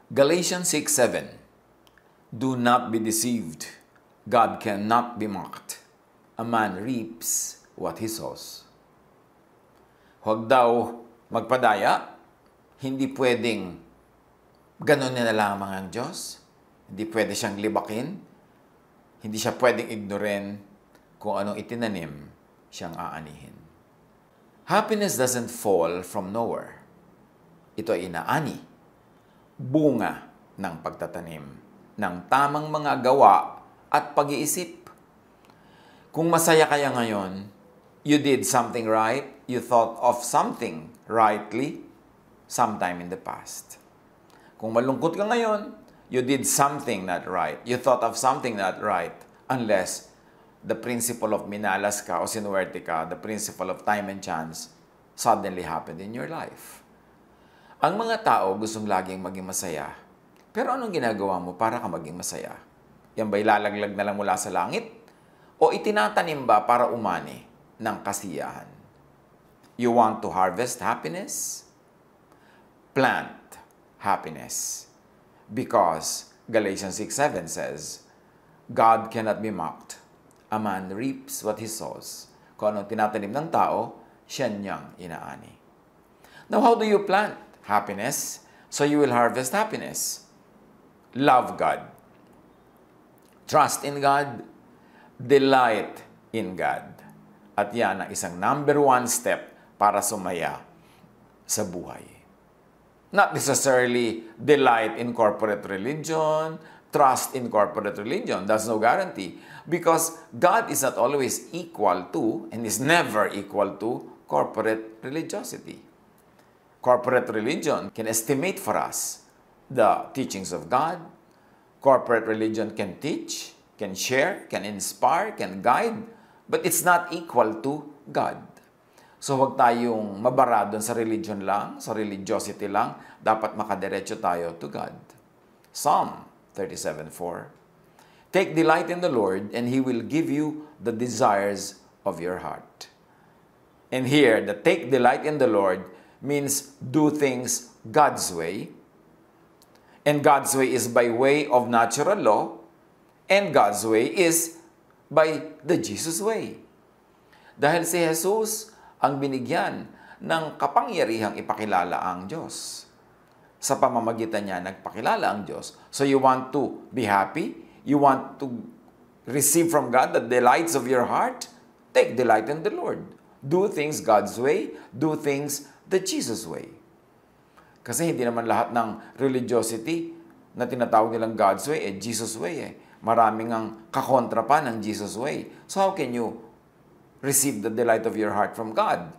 Galatians 6:7. Do not be deceived. God cannot be mocked. A man reaps what he sows. Huwag daw magpadaya. Hindi pwedeng ganun na lamang ang Diyos. Hindi pwede siyang libakin. Hindi siya pwedeng ignorin kung anong itinanim siyang aanihin. Happiness doesn't fall from nowhere. Ito ay inaani, bunga ng pagtatanim, ng tamang mga gawa at pag-iisip. Kung masaya kaya ngayon, you did something right, you thought of something rightly sometime in the past. Kung malungkot ka ngayon, you did something not right, you thought of something not right, unless the principle of minalas ka o sinuwerte ka, the principle of time and chance, suddenly happened in your life. Ang mga tao gustong laging maging masaya. Pero anong ginagawa mo para ka maging masaya? Yan ba'y lalaglag na lang mula sa langit? O itinatanim ba para umani ng kasiyahan? You want to harvest happiness? Plant happiness. Because Galatians 6:7 says, God cannot be mocked. A man reaps what he sows. Kung anong tinatanim ng tao, siya niyang inaani. Now, how do you plant happiness? So you will harvest happiness. Love God. Trust in God. Delight in God. At yan ang isang number one step para sumaya sa buhay. Not necessarily delight in corporate religion, trust in corporate religion. That's no guarantee. Because God is not always equal to and is never equal to corporate religiosity. Corporate religion can estimate for us the teachings of God. Corporate religion can teach, can share, can inspire, can guide, but it's not equal to God. So huwag tayong mabara doon sa religion lang, sa religiosity lang, dapat makadiretso tayo to God. Psalm 37:4. Take delight in the Lord, and He will give you the desires of your heart. And here, the take delight in the Lord means do things God's way. And God's way is by way of natural law. And God's way is by the Jesus way. Dahil si Jesus ang binigyan ng kapangyarihang ipakilala ang Diyos. Sa pamamagitan niya, nagpakilala ang Diyos. So you want to be happy? You want to receive from God the delights of your heart? Take delight in the Lord. Do things God's way. Do things the Jesus way. Kasi hindi naman lahat ng religiosity na tinatawag nilang God's way, Jesus way. Maraming ang kakontra pa ng Jesus way. So how can you receive the delight of your heart from God?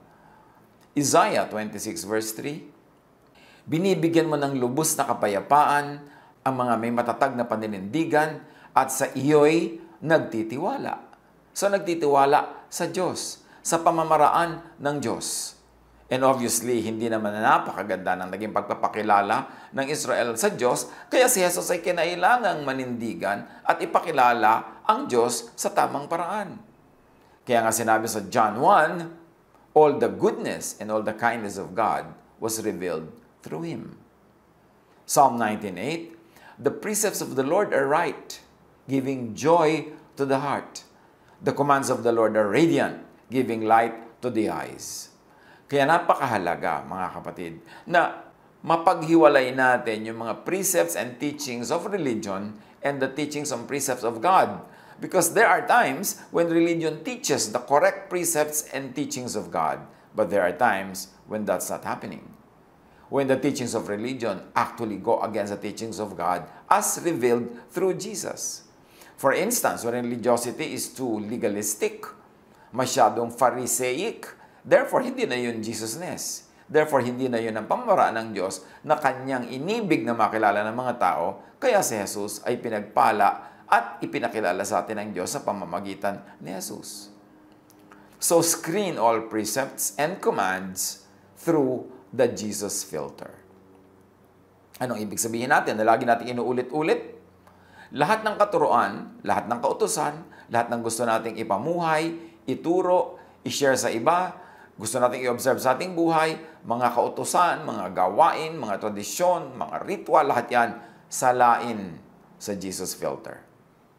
Isaiah 26 verse 3. Binibigyan mo ng lubos na kapayapaan ang mga may matatag na paninindigan at sa iyo'y nagtitiwala. So nagtitiwala sa Diyos, sa pamamaraan ng Diyos. And obviously, hindi naman napakaganda ng naging pagpapakilala ng Israel sa Diyos, kaya si Jesus ay kinailangang manindigan at ipakilala ang Diyos sa tamang paraan. Kaya nga sinabi sa John 1, all the goodness and all the kindness of God was revealed through Him. Psalm 19:8, the precepts of the Lord are right, giving joy to the heart. The commands of the Lord are radiant, giving light to the eyes. Kaya napakahalaga, mga kapatid, na mapaghiwalay natin yung mga precepts and teachings of religion and the teachings and precepts of God. Because there are times when religion teaches the correct precepts and teachings of God, but there are times when that's not happening. When the teachings of religion actually go against the teachings of God as revealed through Jesus. For instance, when religiosity is too legalistic, masyadong Pharisaic, therefore, hindi na yun Jesusness. Therefore, hindi na yun ang pamamaraan ng Diyos na kanyang inibig na makilala ng mga tao, kaya si Jesus ay pinagpala at ipinakilala sa atin ng Diyos sa pamamagitan ni Jesus. So, screen all precepts and commands through the Jesus filter. Anong ibig sabihin natin? Na lagi natin inuulit-ulit? Lahat ng katuruan, lahat ng kautusan, lahat ng gusto nating ipamuhay, ituro, i-share sa iba, Gusto nating i-observe sa ating buhay, mga kautusan, mga gawain, mga tradisyon, mga ritual, lahat yan, salain sa Jesus filter.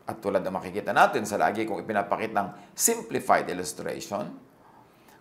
At tulad na makikita natin sa lagi kung ipinapakitang simplified illustration,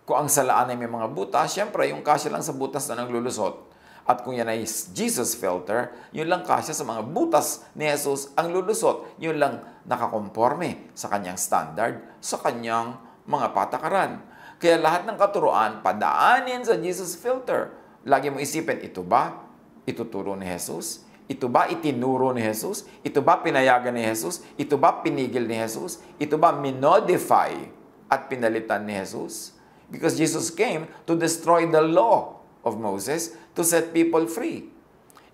kung ang salaan ay may mga butas, syempre yung kasya lang sa butas na naglulusot. At kung yan ay Jesus filter, yun lang kasya sa mga butas ni Jesus ang lulusot. Yun lang nakakonforme sa kanyang standard, sa kanyang mga patakaran. Kaya lahat ng katuruan, padaanin sa Jesus filter. Lagi mo isipin, ito ba ituturo ni Jesus? Ito ba itinuro ni Jesus? Ito ba pinayagan ni Jesus? Ito ba pinigil ni Jesus? Ito ba minodify at pinalitan ni Jesus? Because Jesus came to destroy the law of Moses to set people free.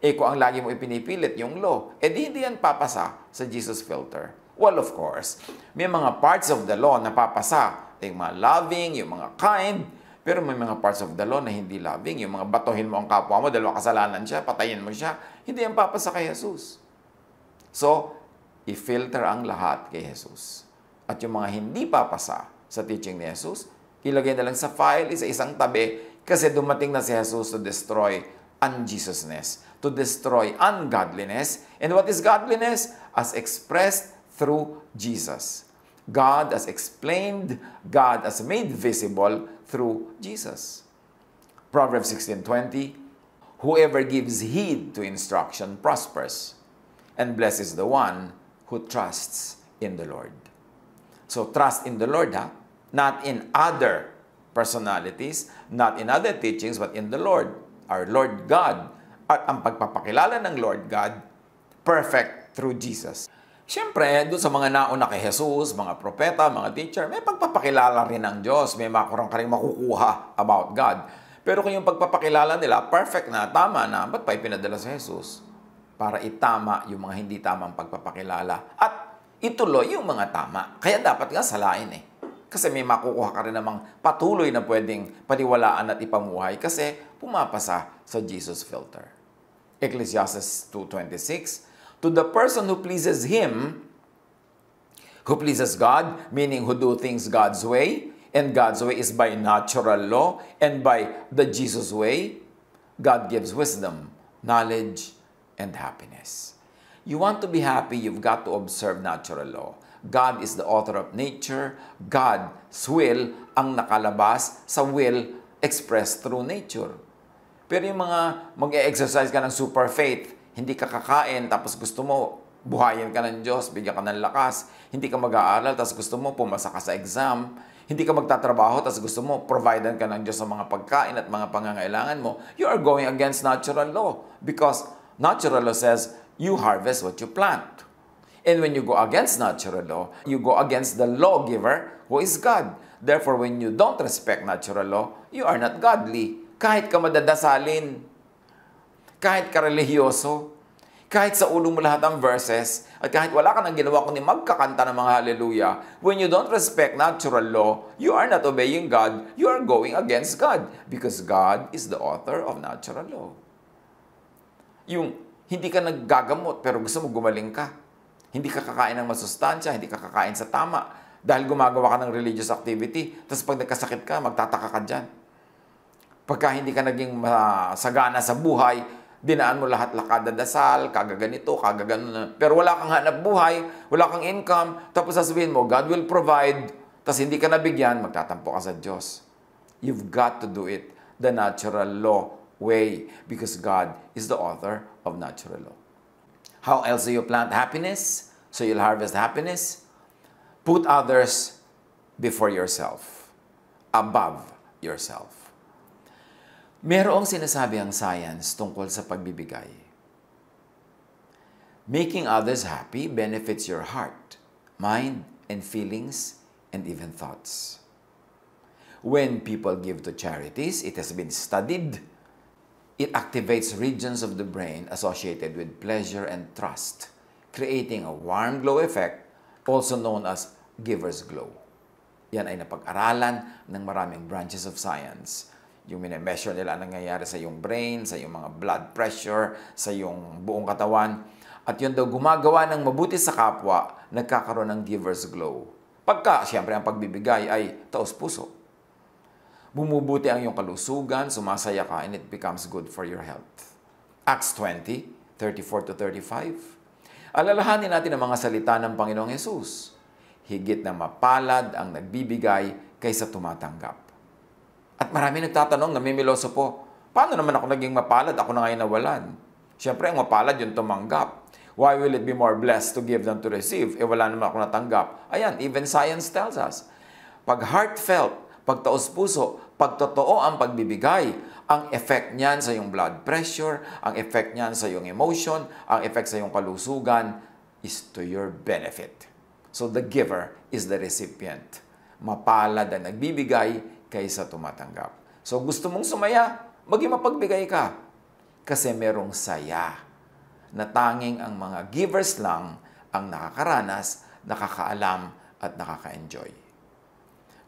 Kung ang lagi mo ipinipilit yung law, di hindi yan papasa sa Jesus filter. Well, of course, may mga parts of the law na papasa. Yung mga loving, yung mga kind, pero may mga parts of the law na hindi loving. Yung mga batuhin mo ang kapwa mo, dalawa kasalanan siya, patayin mo siya, hindi yan papasa kay Jesus. So, i-filter ang lahat kay Jesus. At yung mga hindi papasa sa teaching ni Jesus, ilagay na lang sa file, isa-isang tabi, kasi dumating na si Jesus to destroy unjesusness, to destroy ungodliness. And what is godliness? As expressed through Jesus. God as explained, God as made visible through Jesus. Proverbs 16:20, whoever gives heed to instruction prospers, and blessed is the one who trusts in the Lord. So trust in the Lord, not in other personalities, not in other teachings, but in the Lord, our Lord God. At ang pagpapakilala ng Lord God, perfect through Jesus. Siyempre, doon sa mga nauna kay Jesus, mga propeta, mga teacher, may pagpapakilala rin ng Diyos. May makurang ka rin makukuha about God. Pero kung yung pagpapakilala nila, perfect na, tama na, ba't pa ipinadala sa Jesus? Para itama yung mga hindi tamang pagpapakilala. At ituloy yung mga tama. Kaya dapat nga salain Kasi may makukuha ka rin namang patuloy na pwedeng paniwalaan at ipamuhay kasi pumapasa sa Jesus filter. Ecclesiastes 2:26, to the person who pleases Him, who pleases God, meaning who do things God's way, and God's way is by natural law, and by the Jesus way, God gives wisdom, knowledge, and happiness. You want to be happy, you've got to observe natural law. God is the author of nature. God's will ang nakalabas sa will expressed through nature. Pero yung mga mag-e-exercise ka ng super faith, hindi ka kakain, tapos gusto mo buhayin ka ng Diyos, bigyan ka ng lakas, hindi ka mag-aaral, tapos gusto mo pumasa ka sa exam, hindi ka magtatrabaho, tapos gusto mo providean ka ng Diyos sa mga pagkain at mga pangangailangan mo, you are going against natural law. Because natural law says, you harvest what you plant. And when you go against natural law, you go against the lawgiver who is God. Therefore, when you don't respect natural law, you are not godly. Kahit ka madadasalin, kahit ka religyoso, kahit sa ulo mo lahat ang verses, at kahit wala ka nang ginawa kundi magkakanta ng mga hallelujah, when you don't respect natural law, you are not obeying God, you are going against God. Because God is the author of natural law. Yung hindi ka naggagamot pero gusto mo gumaling ka. Hindi ka kakain ng masustansya, hindi ka kakain sa tama. Dahil gumagawa ka ng religious activity, tapos pag nagkasakit ka, magtataka ka dyan. Pagka hindi ka naging masagana sa buhay, dinaan mo lahat lakadadasal, kagaganito, kagaganon. Pero wala kang hanap buhay, wala kang income, tapos sasabihin mo, God will provide, tapos hindi ka nabigyan, magtatampo ka sa Diyos. You've got to do it the natural law way because God is the author of natural law. How else do you plant happiness? So you'll harvest happiness. Put others before yourself, above yourself. Merong sinasabi ang science tungkol sa pagbibigay. Making others happy benefits your heart, mind, and feelings, and even thoughts. When people give to charities, it has been studied, it activates regions of the brain associated with pleasure and trust, creating a warm glow effect, also known as giver's glow. Yan ay napag-aralan ng maraming branches of science. Yung mine-measure nila ang nangyayari sa iyong brain, sa iyong mga blood pressure, sa iyong buong katawan. At yun daw gumagawa ng mabuti sa kapwa, nagkakaroon ng giver's glow. Pagka, siyempre, ang pagbibigay ay taos-puso. Bumubuti ang iyong kalusugan, sumasaya ka, and it becomes good for your health. Acts 20:34-35. Alalahanin natin ang mga salita ng Panginoong Hesus. Higit na mapalad ang nagbibigay kaysa tumatanggap. At marami nagtatanong, namimiloso po, paano naman ako naging mapalad? Ako na ngayon nawalan. Siyempre, ang mapalad yung tumanggap. Why will it be more blessed to give than to receive? Wala naman ako natanggap. Ayan, even science tells us. Pag heartfelt, pag taos puso, pag totoo ang pagbibigay, ang effect niyan sa iyong blood pressure, ang effect niyan sa iyong emotion, ang effect sa iyong kalusugan is to your benefit. So the giver is the recipient. Mapalad ang nagbibigay kaysa tumatanggap. So gusto mong sumaya, maging mapagbigay ka. Kasi merong saya na tanging ang mga givers lang ang nakakaranas, nakakaalam at nakaka-enjoy.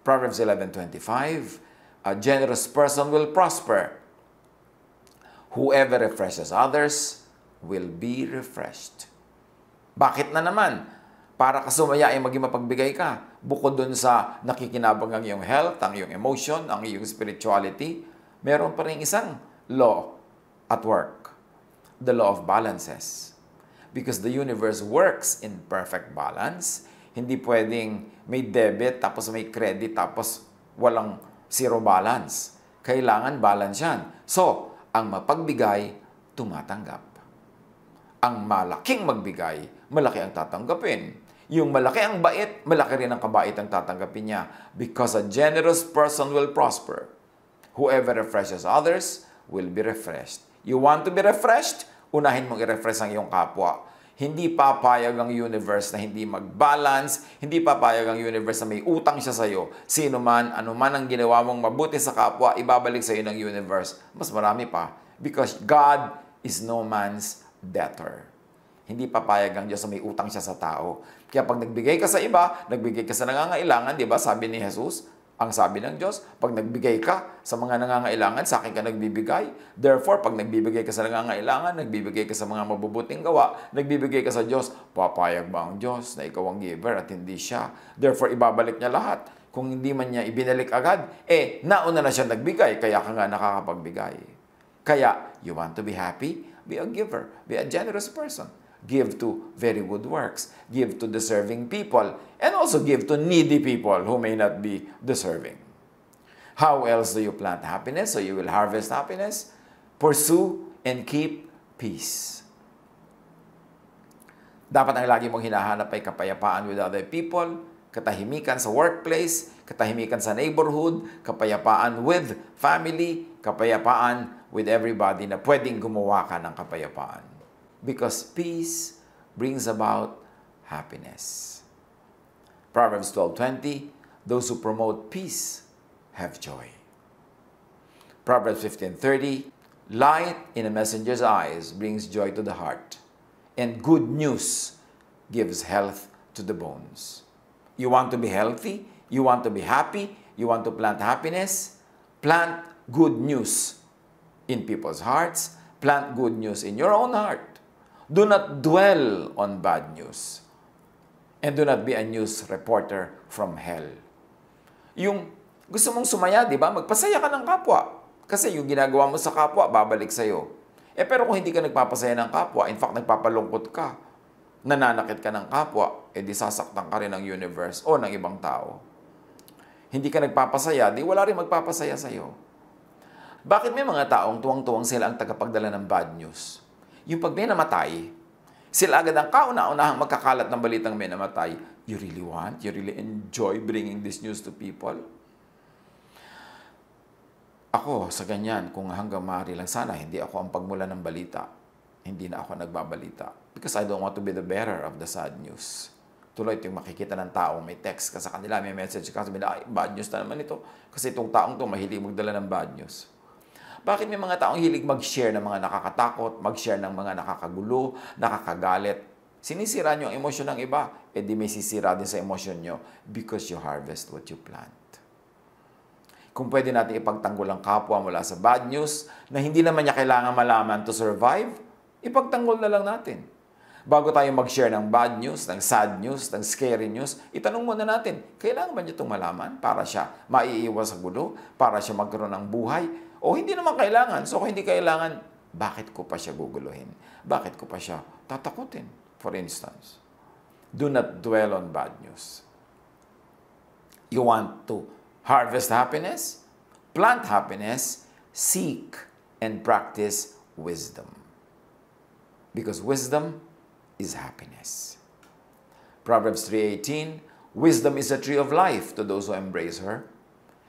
Proverbs 11:25, a generous person will prosper. Whoever refreshes others will be refreshed. Bakit na naman? Para ka sumaya ay maging mapagbigay ka. Bukod dun sa nakikinabang ang iyong health, ang iyong emotion, ang iyong spirituality, meron pa rin isang law at work. The law of balances. Because the universe works in perfect balance. Hindi pwedeng may debit, tapos may credit, tapos walang zero balance. Kailangan balance yan. So, ang mapagbigay, tumatanggap. Ang malaking magbigay, malaki ang tatanggapin. Yung malaki ang bait, malaki rin ang kabait ang tatanggapin niya. Because a generous person will prosper. Whoever refreshes others will be refreshed. You want to be refreshed? Unahin mong i-refresh ang iyong kapwa. Hindi papayag ang universe na hindi mag-balance, hindi papayag ang universe na may utang siya sa iyo. Sino man, ano man ang ginawa mong mabuti sa kapwa, ibabalik sa iyo ng universe. Mas marami pa. Because God is no man's debtor. Hindi papayag ang Diyos na may utang siya sa tao. Kaya pag nagbigay ka sa iba, nagbigay ka sa nangangailangan, di ba? Sabi ni Jesus, ang sabi ng Diyos, pag nagbigay ka sa mga nangangailangan, sa akin ka nagbibigay. Therefore, pag nagbibigay ka sa nangangailangan, nagbibigay ka sa mga mabubuting gawa, nagbibigay ka sa Diyos, papayag ba ang Diyos na ikaw ang giver at hindi siya? Therefore, ibabalik niya lahat. Kung hindi man niya ibinalik agad, nauna na siya nagbigay, kaya ka nga nakakapagbigay. Kaya, you want to be happy? Be a giver. Be a generous person. Give to very good works. Give to deserving people. And also give to needy people who may not be deserving. How else do you plant happiness so you will harvest happiness? Pursue and keep peace. Dapat ang lagi mong hinahanap ay kapayapaan with other people, katahimikan sa workplace, katahimikan sa neighborhood, kapayapaan with family, kapayapaan with everybody na pwedeng gumawa ka ng kapayapaan. Because peace brings about happiness. Proverbs 12:20, those who promote peace have joy. Proverbs 15:30, light in a messenger's eyes brings joy to the heart, and good news gives health to the bones. You want to be healthy? You want to be happy? You want to plant happiness? Plant good news in people's hearts. Plant good news in your own heart. Do not dwell on bad news. And do not be a news reporter from hell. Yung gusto mong sumaya, di ba? Magpasaya ka ng kapwa. Kasi yung ginagawa mo sa kapwa, babalik sa'yo. Pero kung hindi ka nagpapasaya ng kapwa, in fact, nagpapalungkot ka, nananakit ka ng kapwa, di sasaktan ka rin ng universe o ng ibang tao. Hindi ka nagpapasaya, di wala rin magpapasaya sa'yo. Bakit may mga taong tuwang-tuwang sila ang tagapagdala ng bad news? Yung pag may namatay, sila agad ang kauna-unahang magkakalat ng balitang may namatay. You really enjoy bringing this news to people? Ako, sa ganyan, kung hanggang maaari lang sana, hindi ako ang pagmula ng balita. Hindi na ako nagbabalita. Because I don't want to be the bearer of the sad news. Tuloy ito yung makikita ng tao, may text ka sa kanila, may message ka, sabi na, bad news na naman ito. Kasi itong taong ito, mahilig magdala ng bad news. Bakit may mga taong hilig mag-share ng mga nakakatakot, mag-share ng mga nakakagulo, nakakagalit? Sinisira nyo ang emosyon ng iba, di may sisira din sa emosyon nyo because you harvest what you plant. Kung pwede natin ipagtanggol ang kapwa mula sa bad news na hindi naman niya kailangan malaman to survive, ipagtanggol na lang natin. Bago tayo mag-share ng bad news, ng sad news, ng scary news, itanong muna natin, kailangan ba niya itong malaman para siya maiiwas sa gulo, para siya magkaroon ng buhay? O hindi naman kailangan. So kung hindi kailangan, bakit ko pa siya guguluhin? Bakit ko pa siya tatakutin? For instance, do not dwell on bad news. You want to harvest happiness? Plant happiness, seek and practice wisdom. Because wisdom is happiness. Proverbs 3:18, wisdom is a tree of life to those who embrace her.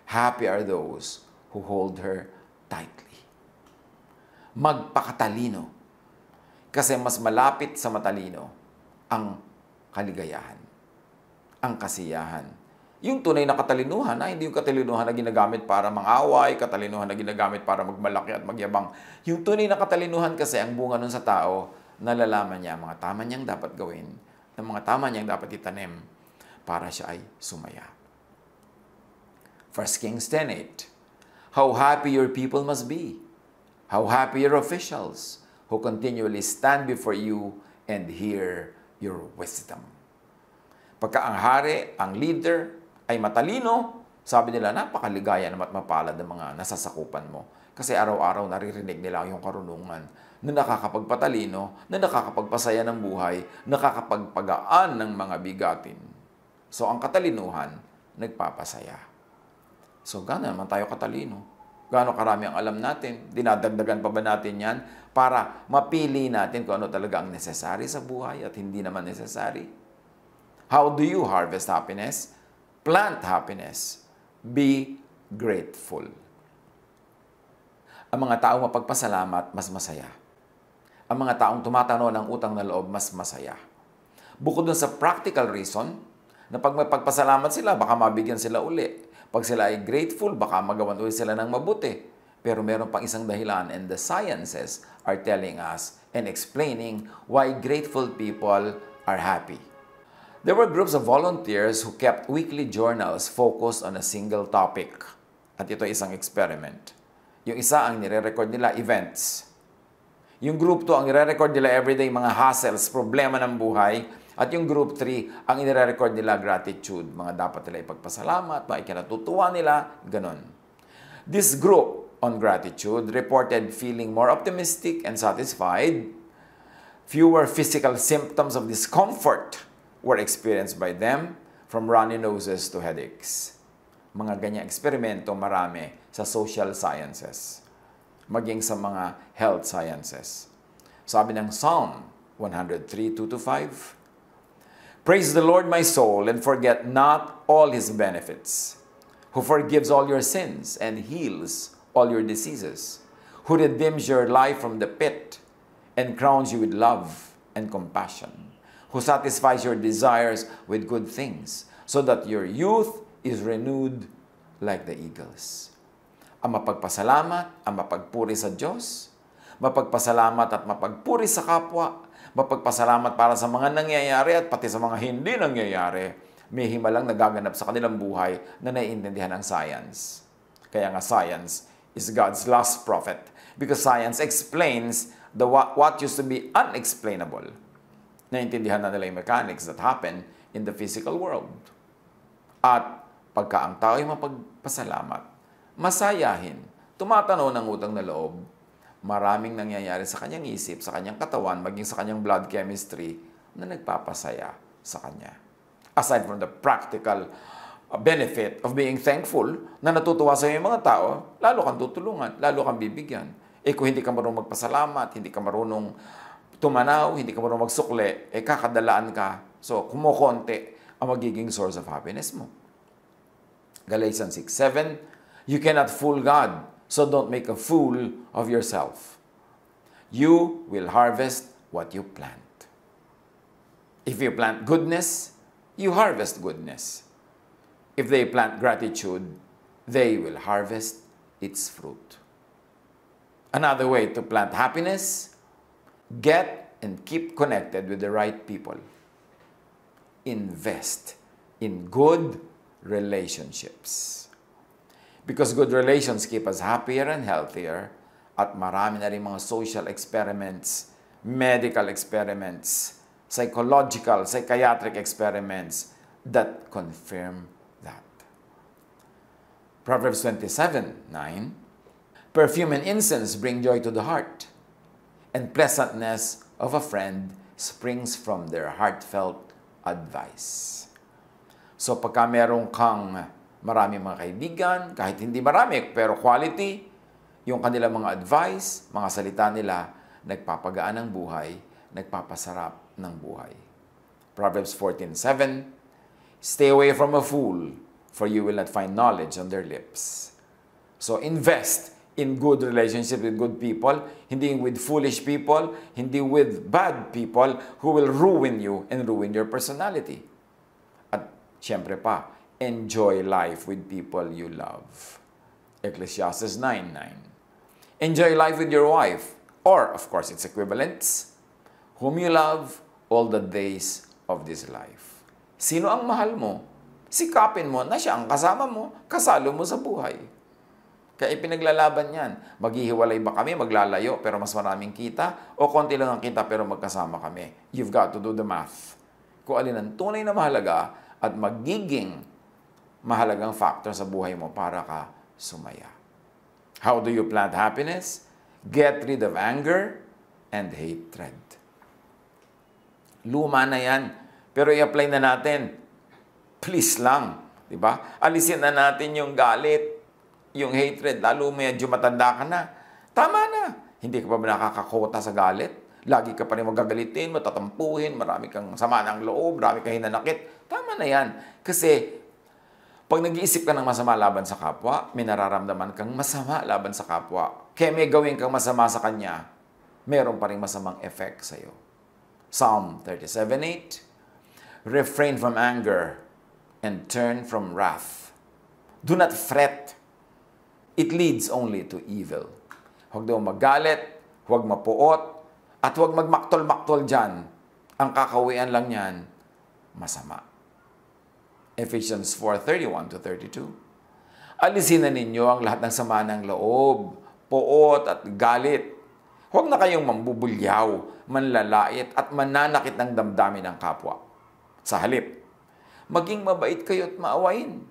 Happy are those who hold her tightly. Magpakatalino. Kasi mas malapit sa matalino ang kaligayahan, ang kasiyahan. Yung tunay na katalinuhan, hindi yung katalinuhan na ginagamit para mangaway, katalinuhan na ginagamit para magmalaki at magyabang. Yung tunay na katalinuhan kasi, ang bunga nun sa tao, nalalaman niya ang mga tama niyang dapat gawin, ang mga tama niyang dapat itanim para siya ay sumaya. 1 Kings 10:8, how happy your people must be, how happy your officials who continually stand before you and hear your wisdom. Pagka ang hari, ang leader, ay matalino, sabi nila, napakaligaya naman at mapalad ng mga nasasakupan mo. Kasi araw-araw naririnig nila yung karunungan na nakakapagpatalino, na nakakapagpasaya ng buhay, nakakapagpagaan ng mga bigatin. So, ang katalinuhan, nagpapasaya. So, gaano naman tayo katalino? Gaano karami ang alam natin? Dinadagdagan pa ba natin yan para mapili natin kung ano talaga ang necessary sa buhay at hindi naman necessary? How do you harvest happiness? Plant happiness. Be grateful. Ang mga taong mapagpasalamat, mas masaya. Ang mga taong tumatanaw ng utang na loob, mas masaya. Bukod dun sa practical reason, na pag may pagpasalamat sila, baka mabigyan sila uli. Pag sila ay grateful, baka magawan uli sila ng mabuti. Pero meron pang isang dahilan, and the sciences are telling us and explaining why grateful people are happy. There were groups of volunteers who kept weekly journals focused on a single topic. At ito ay isang experiment. Yung isa, ang nire-record nila, events. Yung group 2, ang nire-record nila everyday, mga hassles, problema ng buhay. At yung group 3, ang nire-record nila, gratitude. Mga dapat nila ipagpasalamat, mga ikinatutuwa nila, ganon. This group on gratitude reported feeling more optimistic and satisfied. Fewer physical symptoms of discomfort were experienced by them, from runny noses to headaches. Mga ganyang eksperimento marami sa social sciences, maging sa mga health sciences. Sabi ng Psalm 103:2-5, praise the Lord, my soul, and forget not all His benefits, who forgives all your sins and heals all your diseases, who redeems your life from the pit and crowns you with love and compassion, who satisfies your desires with good things, so that your youth is renewed like the eagles. Ang mapagpasalamat, ang mapagpuri sa Diyos, mapagpasalamat at mapagpuri sa kapwa, mapagpasalamat para sa mga nangyayari at pati sa mga hindi nangyayari, may himalang nagaganap sa kanilang buhay na naiintindihan ng science. Kaya nga science is God's last prophet, because science explains what used to be unexplainable. Naintindihan na nila yung mechanics that happen in the physical world. At pagka ang tao ay mapagpasalamat, masayahin, tumatanaw ng utang na loob, maraming nangyayari sa kanyang isip, sa kanyang katawan, maging sa kanyang blood chemistry na nagpapasaya sa kanya. Aside from the practical benefit of being thankful, na natutuwa sa iyo yung mga tao, lalo kang tutulungan, lalo kang bibigyan. Kung hindi ka marunong magpasalamat, hindi ka marunong tumanaw, hindi ka marunong magsukli, kakadalaan ka. So, kumukonti ang magiging source of happiness mo. Galatians 6:7, you cannot fool God, so don't make a fool of yourself. You will harvest what you plant. If you plant goodness, you harvest goodness. If they plant gratitude, they will harvest its fruit. Another way to plant happiness, get and keep connected with the right people. Invest in good relationships. Because good relations keep us happier and healthier, at marami na rin mga social experiments, medical experiments, psychological, psychiatric experiments that confirm that. Proverbs 27:9, perfume and incense bring joy to the heart, and pleasantness of a friend springs from their heartfelt advice. So pagka meron kang marami mga kaibigan, kahit hindi marami, pero quality, yung kanilang mga advice, mga salita nila, nagpapagaan ng buhay, nagpapasarap ng buhay. Proverbs 14:7, stay away from a fool, for you will not find knowledge on their lips. So invest in good relationship with good people, hindi with foolish people, hindi with bad people who will ruin you and ruin your personality. At syempre pa, enjoy life with people you love. Ecclesiastes 9:9. Enjoy life with your wife, or of course its equivalents, whom you love all the days of this life. Sino ang mahal mo? Sikapin mo na siya ang kasama mo, kasalo mo sa buhay. Kaya ipinaglalaban yan. Maghihiwalay ba kami, maglalayo, pero mas maraming kita? O konti lang ang kita, pero magkasama kami? You've got to do the math. Kung alin ang tunay na mahalaga at magiging mahalagang factor sa buhay mo para ka sumaya. How do you plant happiness? Get rid of anger and hatred. Luma na yan, pero i-apply na natin. Please lang, di ba? Alisin na natin yung galit, yung hatred, lalo medyo matanda ka na. Tama na. Hindi ka pa ba nakakakota sa galit? Lagi ka pa rin magagalitin, matatampuhin, marami kang sama ng loob, marami kang hinanakit. Tama na yan. Kasi, pag nag-iisip ka ng masama laban sa kapwa, may nararamdaman kang masama laban sa kapwa. Kaya may gawin kang masama sa kanya, meron pa rin masamang effect sa'yo. Psalm 37:8, refrain from anger and turn from wrath. Do not fret. It leads only to evil. Huwag daw magalit, huwag mapuot, at huwag magmaktol-maktol dyan. Ang kakawian lang yan, masama. Ephesians 4:31-32. Alisin na ninyo ang lahat ng sama ng loob, puot at galit. Huwag na kayong mambubulyaw, manlalait at mananakit ng damdamin ng kapwa. Sa halip, maging mabait kayo at maawain.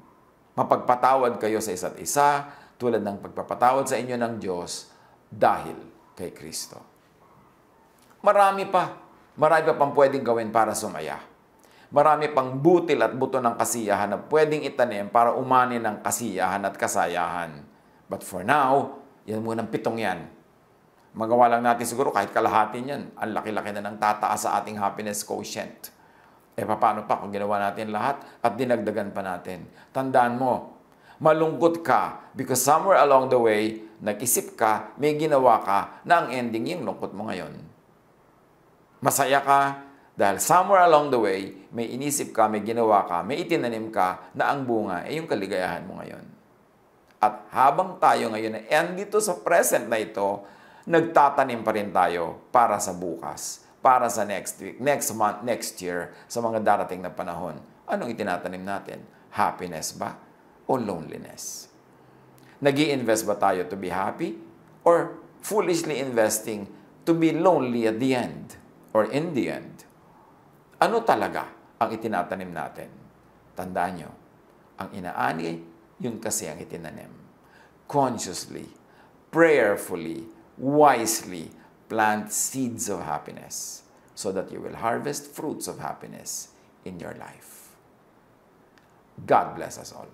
Mapagpatawad kayo sa isa't isa, tulad ng pagpapatawad sa inyo ng Diyos dahil kay Kristo. Marami pa pang pwedeng gawin para sumaya. Marami pang butil at buto ng kasiyahan na pwedeng itanim para umani ng kasiyahan at kasayahan. But for now, yan munang 7 yan. Magawa lang natin siguro kahit kalahati yan. Ang laki-laki na ng tataas sa ating happiness quotient. Paano pa kung ginawa natin lahat at dinagdagan pa natin? Tandaan mo, malungkot ka because somewhere along the way, nag-isip ka, may ginawa ka na ang ending yung lungkot mo ngayon. Masaya ka dahil somewhere along the way, may inisip ka, may ginawa ka, may itinanim ka na ang bunga ay yung kaligayahan mo ngayon. At habang tayo ngayon ay andito sa present na ito, nagtatanim pa rin tayo para sa bukas, para sa next week, next month, next year, sa mga darating na panahon. Anong itinatanim natin? Happiness ba? O loneliness? Nag-i-invest ba tayo to be happy? Or foolishly investing to be lonely at the end? Or in the end? Ano talaga ang itinatanim natin? Tandaan nyo, ang inaani, yun kasi ang itinanim. Consciously, prayerfully, wisely, plant seeds of happiness so that you will harvest fruits of happiness in your life. God bless us all.